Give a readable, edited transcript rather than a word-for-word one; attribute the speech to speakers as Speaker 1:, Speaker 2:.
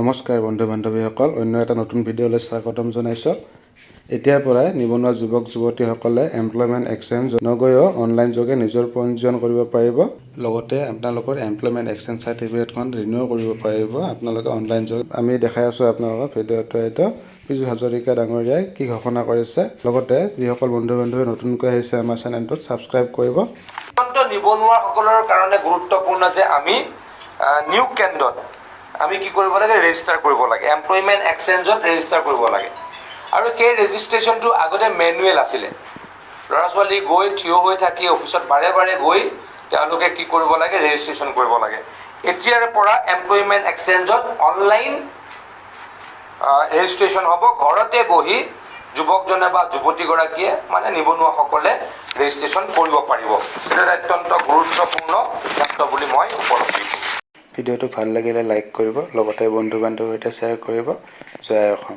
Speaker 1: নমস্কাৰ বন্ধু বান্ধৱীসকল, অন্য এটা নতুন ভিডিঅ'লৈ স্বাগতম জনাইছোঁ। এতিয়াৰ পৰাই নিবনুৱা যুৱক যুৱতীসকলে এমপ্লয়মেণ্ট এক্সচেঞ্জ নগৈও অনলাইন যোগে নিজৰ পঞ্জীয়ন কৰিব পাৰিব। লগতে আপোনালোকৰ এমপ্লয়মেণ্ট এক্সচেঞ্জ চাৰ্টিফিকেটখন ৰিনিউ কৰিব পাৰিব আপোনালোকে অনলাইন যোগে। আমি দেখাই আছোঁ আপোনালোকক ভিডিঅ'টো। এইটো পীযুষ হাজৰিকা ডাঙৰীয়াই কি ঘোষণা কৰিছে। লগতে যিসকল বন্ধু বান্ধৱী নতুনকৈ আহিছে আমাৰ চেনেলটোত ছাবস্ক্ৰাইব কৰিব।
Speaker 2: নিবনুৱাসকলৰ কাৰণে গুৰুত্বপূৰ্ণ যে আমি নিয়োগ কেন্দ্ৰত আমি কি কৰিব লাগে, ৰেজিষ্টাৰ কৰিব লাগে, এমপ্লয়মেণ্ট এক্সচেঞ্জত ৰেজিষ্টাৰ কৰিব লাগে। আৰু সেই ৰেজিষ্ট্ৰেশ্যনটো আগতে মেনুৱেল আছিলে। ল'ৰা ছোৱালী গৈ থিয় হৈ থাকি অফিচত বাৰে বাৰে গৈ তেওঁলোকে কি কৰিব লাগে, ৰেজিষ্ট্ৰেশ্যন কৰিব লাগে। এতিয়াৰ পৰা এমপ্লয়মেণ্ট এক্সচেঞ্জত অনলাইন ৰেজিষ্ট্ৰেশ্যন হ'ব। ঘৰতে বহি যুৱকজনে বা যুৱতীগৰাকীয়ে মানে নিবনুৱাসকলে ৰেজিষ্ট্ৰেশ্যন কৰিব পাৰিব। এইটো অত্যন্ত গুৰুত্বপূৰ্ণ সিদ্ধান্ত বুলি মই উপলব্ধি কৰোঁ।
Speaker 1: ভিডিঅ'টো ভাল লাগিলে লাইক কৰিব, লগতে বন্ধু বান্ধৱীৰ সৈতে শ্বেয়াৰ কৰিব। জয় অসম।